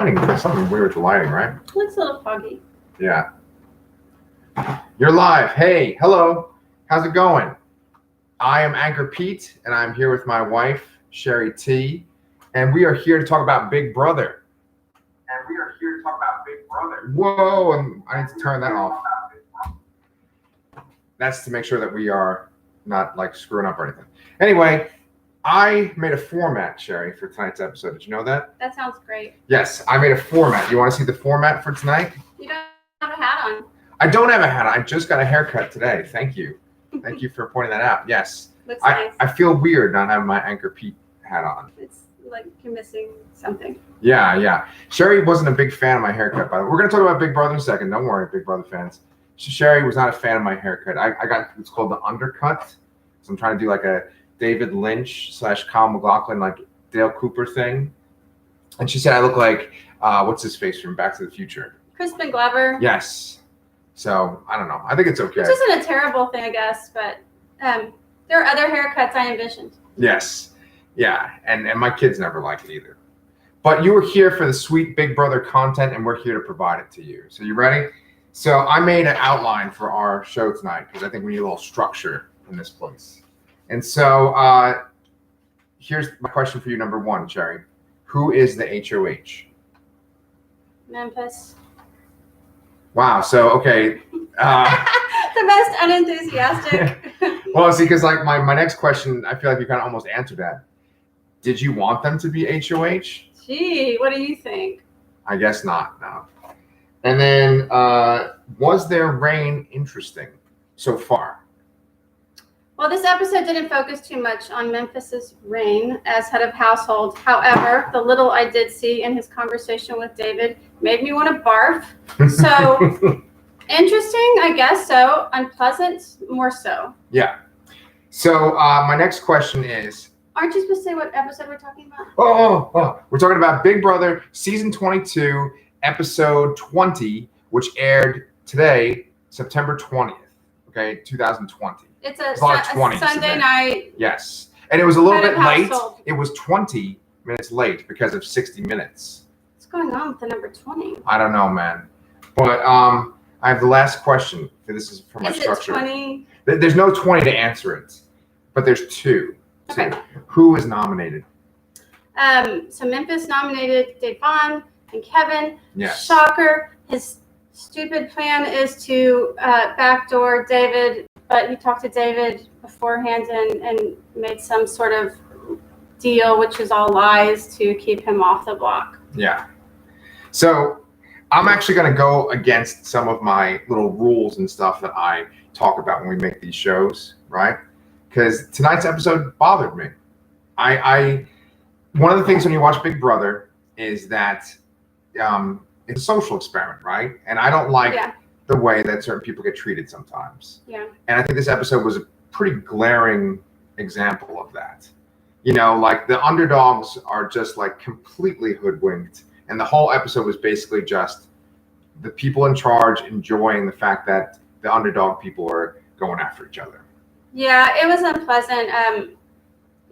There's something weird with the lighting, right? It looks a little foggy. Yeah. You're live. Hey, hello. How's it going? I am Anchorpete, and I'm here with my wife, Shari T, and we are here to talk about Big Brother. Whoa, and I need to turn that off. That's to make sure that we are not like screwing up or anything. Anyway, I made a format, Shari, for tonight's episode. Did you know that? That sounds great. Yes, I made a format. You want to see the format for tonight? You don't have a hat on. I don't have a hat on. I just got a haircut today. Thank you. Thank you for pointing that out. Yes. Looks nice. I feel weird not having my Anchorpete hat on. It's like you're missing something. Yeah. Shari wasn't a big fan of my haircut, by the way. We're going to talk about Big Brother in a second. Don't worry, Big Brother fans. Shari was not a fan of my haircut. I got, it's called the undercut. So I'm trying to do like a David Lynch / Kyle MacLachlan, like Dale Cooper thing. And she said I look like, what's his face from Back to the Future? Crispin Glover. Yes. So I don't know. I think it's okay. Which isn't a terrible thing, I guess, but there are other haircuts I envisioned. Yes. Yeah. And my kids never liked it either. But you were here for the sweet Big Brother content, and we're here to provide it to you. So you ready? So I made an outline for our show tonight because I think we need a little structure in this place. And so here's my question for you, number one, Shari. Who is the HOH? Memphis. Wow. So, okay. The most unenthusiastic. Well, see, because like my next question, I feel like you kind of almost answered that. Did you want them to be HOH? Gee, what do you think? I guess not, no. And then, was their reign interesting so far? Well, this episode didn't focus too much on Memphis's reign as head of household. However, the little I did see in his conversation with David made me want to barf. So, interesting, I guess so. Unpleasant, more so. Yeah. So, my next question is... Aren't you supposed to say what episode we're talking about? Oh. We're talking about Big Brother, Season 22, Episode 20, which aired today, September 20th, okay, 2020. It's a Sunday night. Yes. And it was a little bit late. Household. It was 20 minutes late because of 60 minutes. What's going on with the number 20? I don't know, man. But I have the last question. This is for my structure. Is it 20? There's no 20 to answer it, but there's two. Okay. So who was nominated? So Memphis nominated Devon and Kevin. Yes. Shocker. His stupid plan is to backdoor David, but he talked to David beforehand and made some sort of deal, which is all lies, to keep him off the block. Yeah. So I'm actually going to go against some of my little rules and stuff that I talk about when we make these shows, right? Because tonight's episode bothered me. One of the things when you watch Big Brother is that it's a social experiment, right? And I don't like the way that certain people get treated sometimes. Yeah. And I think this episode was a pretty glaring example of that. You know, like the underdogs are just like completely hoodwinked. And the whole episode was basically just the people in charge enjoying the fact that the underdog people are going after each other. Yeah, it was unpleasant.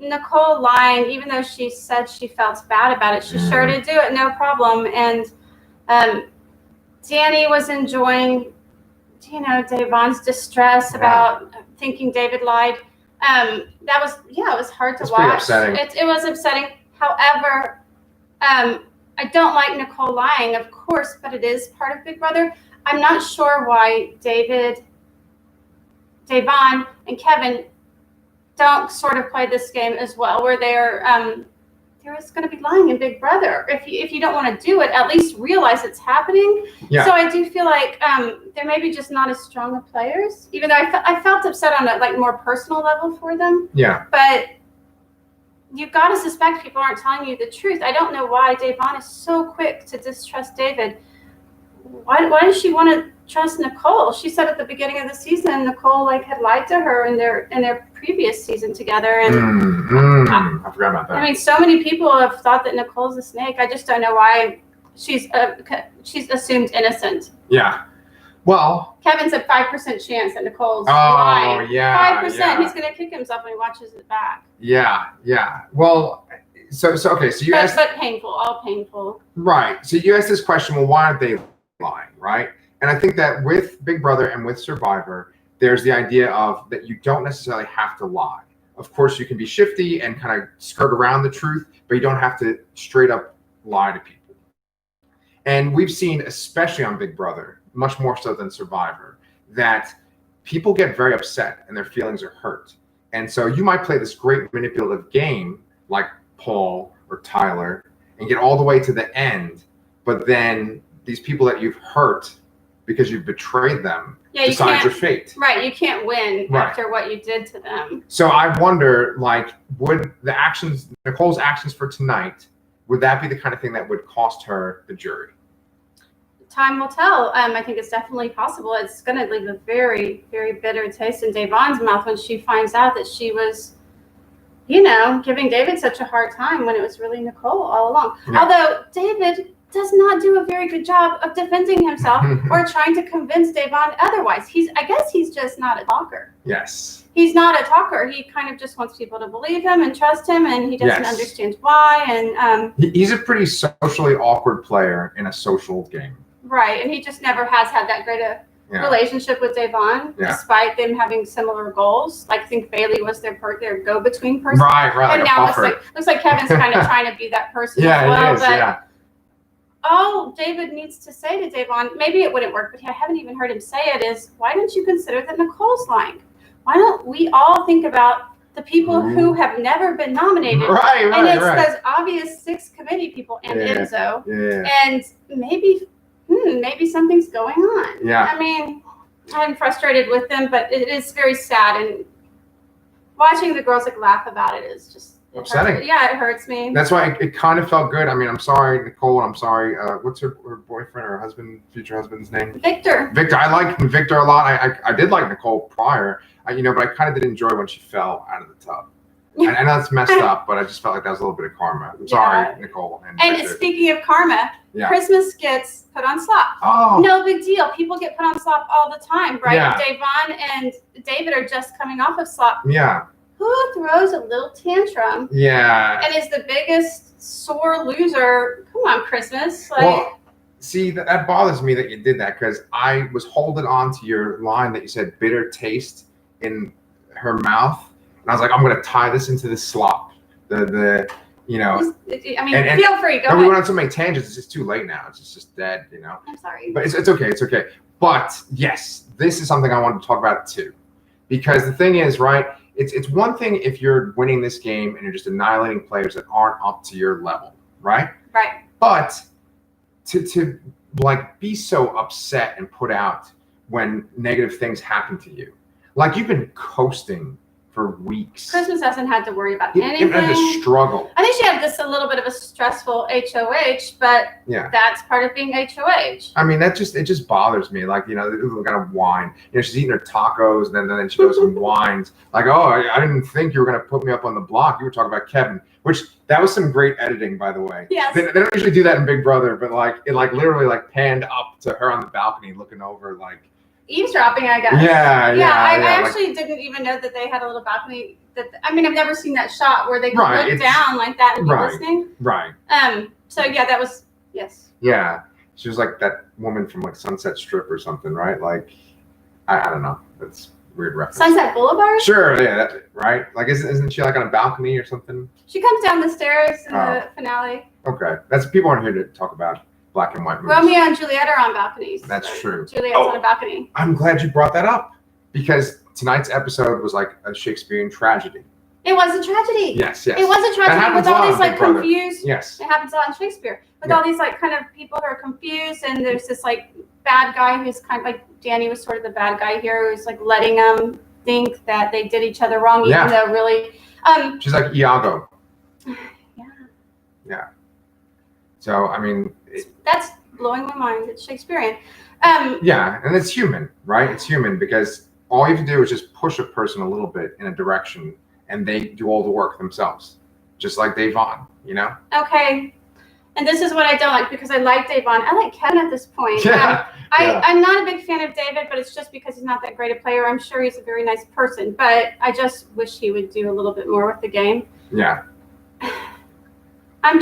Nicole lying, even though she said she felt bad about it, she sure did do it, no problem. And Danny was enjoying, Devon's distress about thinking David lied. It was hard to watch. Upsetting. It was upsetting. However, I don't like Nicole lying, of course, but it is part of Big Brother. I'm not sure why Devon, and Kevin don't sort of play this game as well, where they're going to be lying in Big Brother. If you don't want to do it, at least realize it's happening. Yeah. So I do feel like they're maybe just not as strong of players, even though I felt upset on a more personal level for them. Yeah. But you've got to suspect people aren't telling you the truth. I don't know why Devon is so quick to distrust David. Why does she want to trust Nicole? She said at the beginning of the season Nicole had lied to her in their previous season together, and I forgot about that. I mean, so many people have thought that Nicole's a snake. I just don't know why she's assumed innocent. Yeah. Well, Kevin's a 5% chance that Nicole's lying. Yeah. 5%. Yeah. He's gonna kick himself when he watches it back. Yeah. Well, So okay. So you asked, but painful, all painful. Right. So you asked this question. Well, why aren't they lying? Right. And I think that with Big Brother and with Survivor, there's the idea of that you don't necessarily have to lie. Of course, you can be shifty and kind of skirt around the truth, but you don't have to straight up lie to people. And we've seen, especially on Big Brother, much more so than Survivor, that people get very upset and their feelings are hurt. And so you might play this great manipulative game like Paul or Tyler and get all the way to the end, but then these people that you've hurt because you've betrayed them decide your fate. Right, you can't win after what you did to them. So I wonder, like, would Nicole's actions for tonight, would that be the kind of thing that would cost her the jury? Time will tell. I think it's definitely possible. It's going to leave a very, very bitter taste in Davon's mouth when she finds out that she was, giving David such a hard time when it was really Nicole all along. Yeah. Although David does not do a very good job of defending himself or trying to convince Davon otherwise. I guess he's just not a talker. Yes. He's not a talker. He kind of just wants people to believe him and trust him, and he doesn't understand why. And he's a pretty socially awkward player in a social game. Right, and he just never has had that great a relationship with Davon, despite them having similar goals. Like, I think Bailey was their go-between person. Right. And now looks like Kevin's kind of trying to be that person as well. It is, all David needs to say to Davon, maybe it wouldn't work, but I haven't even heard him say it, is, why don't you consider that Nicole's lying? Why don't we all think about the people who have never been nominated? And it's those obvious 6 committee people and Enzo. Yeah. And maybe something's going on. Yeah. I mean, I'm frustrated with them, but it is very sad. And watching the girls laugh about it is just upsetting. It hurts me. That's why it kind of felt good. I mean, I'm sorry, Nicole. I'm sorry. What's her boyfriend or husband, future husband's name? Victor. I like Victor a lot. I did like Nicole prior, but I kind of did enjoy when she fell out of the tub. I know it's messed up, but I just felt like that was a little bit of karma. I'm sorry, Nicole. And speaking of karma, Christmas gets put on slop. Oh. No big deal. People get put on slop all the time, right? Yeah. Davon and David are just coming off of slop. Yeah. Who throws a little tantrum? Yeah. And is the biggest sore loser? Come on, Christmas. Well, see, that bothers me that you did that, because I was holding on to your line that you said bitter taste in her mouth. And I was like, I'm going to tie this into the slop. I mean, feel free. Go ahead. We went on so many tangents. It's just too late now. It's just dead, I'm sorry. But it's okay. It's okay. But yes, this is something I wanted to talk about too. Because the thing is, right, it's one thing if you're winning this game and you're just annihilating players that aren't up to your level, right? Right. But to be so upset and put out when negative things happen to you. Like, you've been coasting for weeks. Christmas hasn't had to worry about anything. Had to struggle. I think she had a little bit of a stressful HOH, but that's part of being HOH. I mean, it just bothers me. Like, kind of whine. She's eating her tacos, and then she goes and whines. Like, oh, I didn't think you were going to put me up on the block. You were talking about Kevin, which that was some great editing, by the way. Yes. They don't usually do that in Big Brother, but it literally panned up to her on the balcony looking over eavesdropping, I guess. I actually didn't even know that they had a little balcony. I've never seen that shot where they can look down like that and be listening. Right. So that was yes. Yeah, she was like that woman from Sunset Strip or something, right? Like, I don't know. That's weird reference. Sunset Boulevard. Sure. Yeah. Right. Like, isn't she on a balcony or something? She comes down the stairs in the finale. Okay, that's people aren't here to talk about black and white movies. Romeo and Juliet are on balconies. That's true. Juliet's on a balcony. I'm glad you brought that up, because tonight's episode was like a Shakespearean tragedy. It was a tragedy. Yes. It was a tragedy with all these confused. Yes. It happens a lot in Shakespeare with all these kind of people who are confused, and there's this bad guy who's kind of like Danny was sort of the bad guy here, who's letting them think that they did each other wrong, even though really. She's like Iago. Yeah. Yeah. So I mean. That's blowing my mind. It's Shakespearean. Yeah, and it's human, right? It's human, because all you have to do is just push a person a little bit in a direction, and they do all the work themselves, just like Davon, Okay, and this is what I don't like, because I like Davon. I like Kevin at this point. Yeah. I'm not a big fan of David, but it's just because he's not that great a player. I'm sure he's a very nice person, but I just wish he would do a little bit more with the game. Yeah. I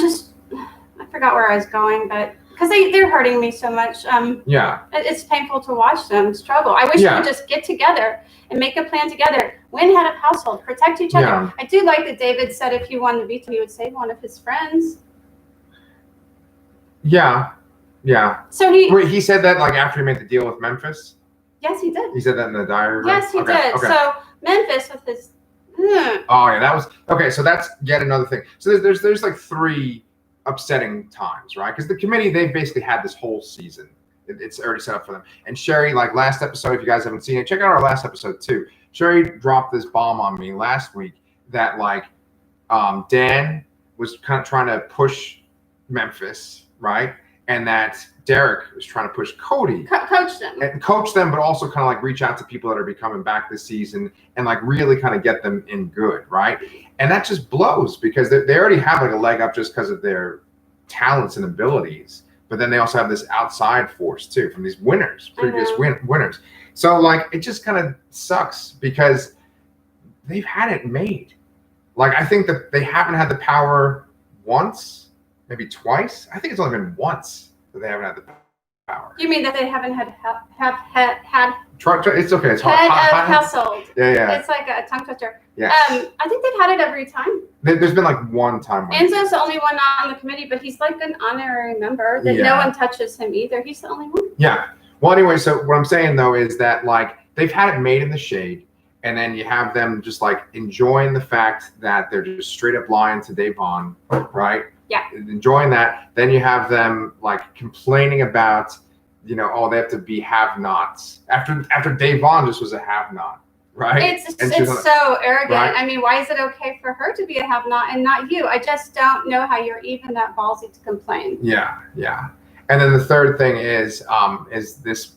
forgot where I was going, but because they're hurting me so much. It's painful to watch them struggle. I wish we would just get together and make a plan together. Win head of household, protect each other. Yeah. I do like that David said if he won the veto, he would save one of his friends. Yeah. So he said that like after he made the deal with Memphis. Yes, he did. He said that in the diary. Right? Yes, he did. Okay. So Memphis with his. Oh yeah, that was okay. So that's yet another thing. So there's like 3 upsetting times, right? Because the committee, they've basically had this whole season. It's already set up for them. And Shari, like last episode, if you guys haven't seen it, check out our last episode too. Shari dropped this bomb on me last week that like Dan was kind of trying to push Memphis, right? And that Derek was trying to push Cody. Coach them, but also kind of like reach out to people that are becoming back this season and like really kind of get them in good, right? And that just blows because they already have like a leg up just because of their talents and abilities. But then they also have this outside force too from these winners, previous winners. So like it just kind of sucks because they've had it made. Like I think that they haven't had the power once, maybe twice. I think it's only been once that they haven't had the power. You mean that they haven't had? It's okay. It's head of household. Yeah. It's like a tongue twister. Yes. I think they've had it every time. There's been like one time. Enzo's the only one not on the committee, but he's like an honorary member that no one touches him either. He's the only one. Yeah. Well, anyway, so what I'm saying though is that like they've had it made in the shade, and then you have them just like enjoying the fact that they're just straight up lying to Davon, right? Yeah. Enjoying that. Then you have them like complaining about, they have to be have-nots. After Davon just was a have-not, right? It's so arrogant. Right? I mean, why is it okay for her to be a have-not and not you? I just don't know how you're even that ballsy to complain. Yeah. And then the third thing is this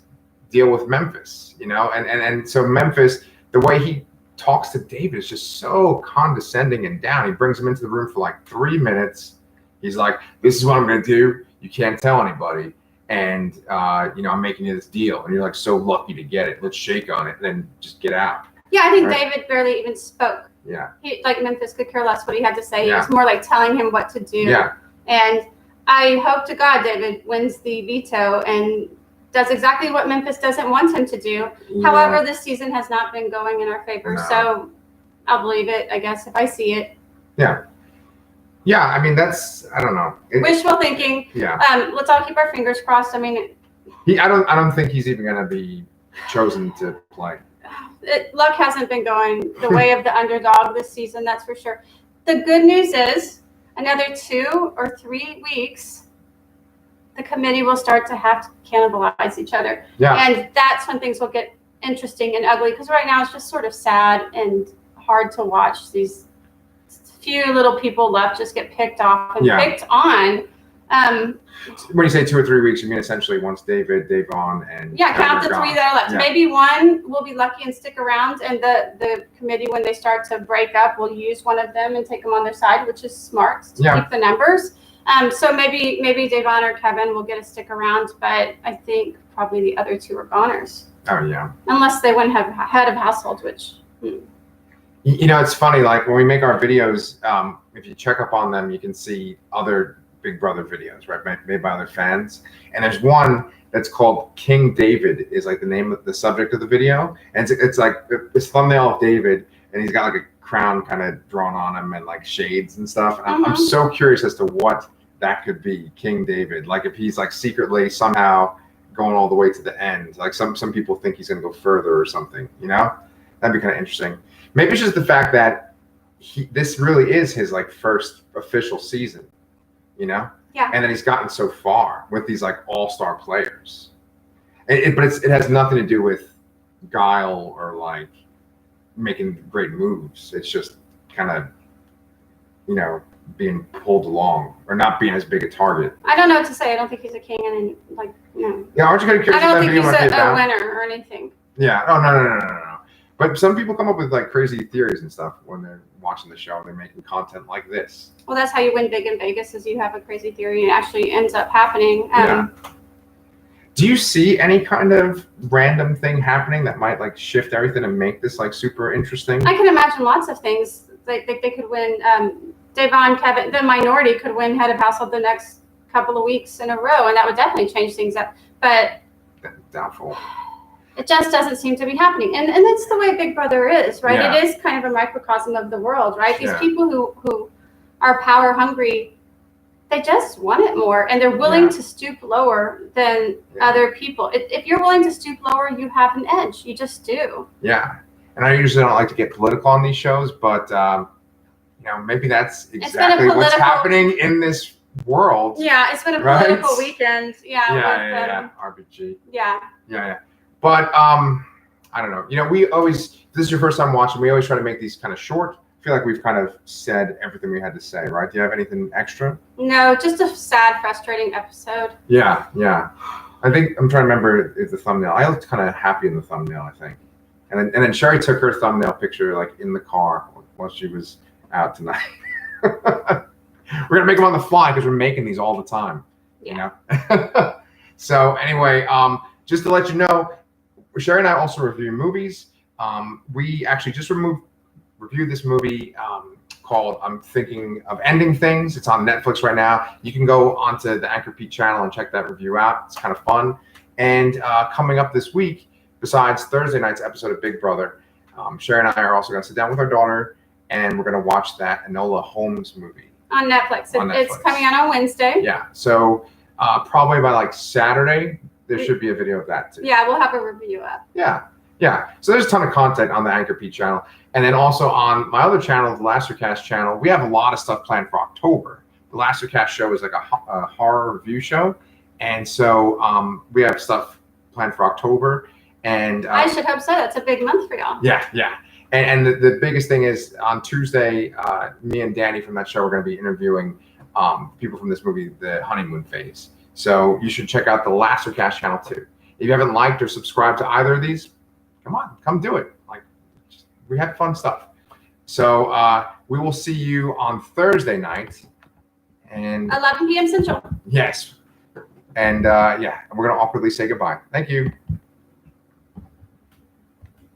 deal with Memphis, and so Memphis, the way he talks to David is just so condescending and down. He brings him into the room for like 3 minutes. He's like, this is what I'm going to do. You can't tell anybody. And, I'm making you this deal. And you're like so lucky to get it. Let's shake on it and then just get out. Yeah, I think David barely even spoke. Yeah. Memphis could care less what he had to say. He was more like telling him what to do. Yeah. And I hope to God David wins the veto and does exactly what Memphis doesn't want him to do. Yeah. However, this season has not been going in our favor. No. So I'll believe it, I guess, if I see it. Yeah. Yeah, I mean, I don't know. Wishful thinking. Yeah. Let's all keep our fingers crossed. I mean, I don't think he's even going to be chosen to play. Luck hasn't been going the way of the underdog this season, that's for sure. The good news is another 2 or 3 weeks, the committee will start to have to cannibalize each other. Yeah. And that's when things will get interesting and ugly because right now it's just sort of sad and hard to watch these few little people left just get picked off and picked on. When you say 2 or 3 weeks, you mean essentially once Davon, and count the 3 that are left. Yeah. Maybe one will be lucky and stick around, and the committee, when they start to break up, will use one of them and take them on their side, which is smart to keep the numbers. So maybe Davon or Kevin will get a stick around, but I think probably the other 2 are goners. Oh yeah. Unless they win head of household, which. It's funny. Like when we make our videos, if you check up on them, you can see other Big Brother videos, right, made by other fans. And there's one that's called King David, is like the name of the subject of the video, and it's like this thumbnail of David, and he's got like a crown kind of drawn on him and like shades and stuff. And I'm so curious as to what that could be, King David. Like if he's like secretly somehow going all the way to the end. Like some people think he's going to go further or something. That'd be kind of interesting. Maybe it's just the fact that this really is his like first official season, Yeah. And then he's gotten so far with these like all-star players. But it has nothing to do with guile or like making great moves. It's just kind of, being pulled along or not being as big a target. I don't know what to say. I don't think he's a king, and like no. Yeah, aren't you kind of curious? I don't think he's a winner or anything. Yeah. Oh no. But some people come up with like crazy theories and stuff when they're watching the show and they're making content like this. Well, that's how you win big in Vegas, is you have a crazy theory and it actually ends up happening. Do you see any kind of random thing happening that might like shift everything and make this like super interesting? I can imagine lots of things. Like they could win Devon, Kevin, the minority could win head of household the next couple of weeks in a row, and that would definitely change things up. But doubtful. It just doesn't seem to be happening, and that's the way Big Brother is, right? Yeah. It is kind of a microcosm of the world, right? These Yeah. people who are power hungry, they just want it more, and they're willing to stoop lower than other people. If you're willing to stoop lower, you have an edge. You just do. Yeah, and I usually don't like to get political on these shows, but maybe that's exactly what's happening in this world. Yeah, it's been a political weekend. Yeah. RBG. Yeah. But I don't know. We always, if this is your first time watching, we always try to make these kind of short. I feel like we've kind of said everything we had to say, right? Do you have anything extra? No, just a sad, frustrating episode. Yeah. I think I'm trying to remember the thumbnail. I looked kind of happy in the thumbnail, I think. And then Shari took her thumbnail picture like in the car while she was out tonight. We're gonna make them on the fly because we're making these all the time. Yeah. So anyway, just to let you know, Shari and I also review movies. We actually just reviewed this movie called I'm Thinking of Ending Things. It's on Netflix right now. You can go onto the Anchorpete channel and check that review out. It's kind of fun. And coming up this week, besides Thursday night's episode of Big Brother, Shari and I are also going to sit down with our daughter and we're going to watch that Enola Holmes movie. On Netflix. It's coming out on Wednesday. Yeah. So probably by like Saturday, there should be a video of that too. Yeah, we'll have a review up. Yeah. So there's a ton of content on the Anchorpete channel. And then also on my other channel, the Lastercast channel, we have a lot of stuff planned for October. The Lastercast show is like a horror review show. And so we have stuff planned for October. And I should hope so. That's a big month for y'all. Yeah. And the biggest thing is on Tuesday, me and Danny from that show are going to be interviewing people from this movie, The Honeymoon Phase. So you should check out the Lastercast channel too. If you haven't liked or subscribed to either of these, come do it. We have fun stuff. So we will see you on Thursday night. And 11 p.m. Central. Yes. And we're going to awkwardly say goodbye. Thank you.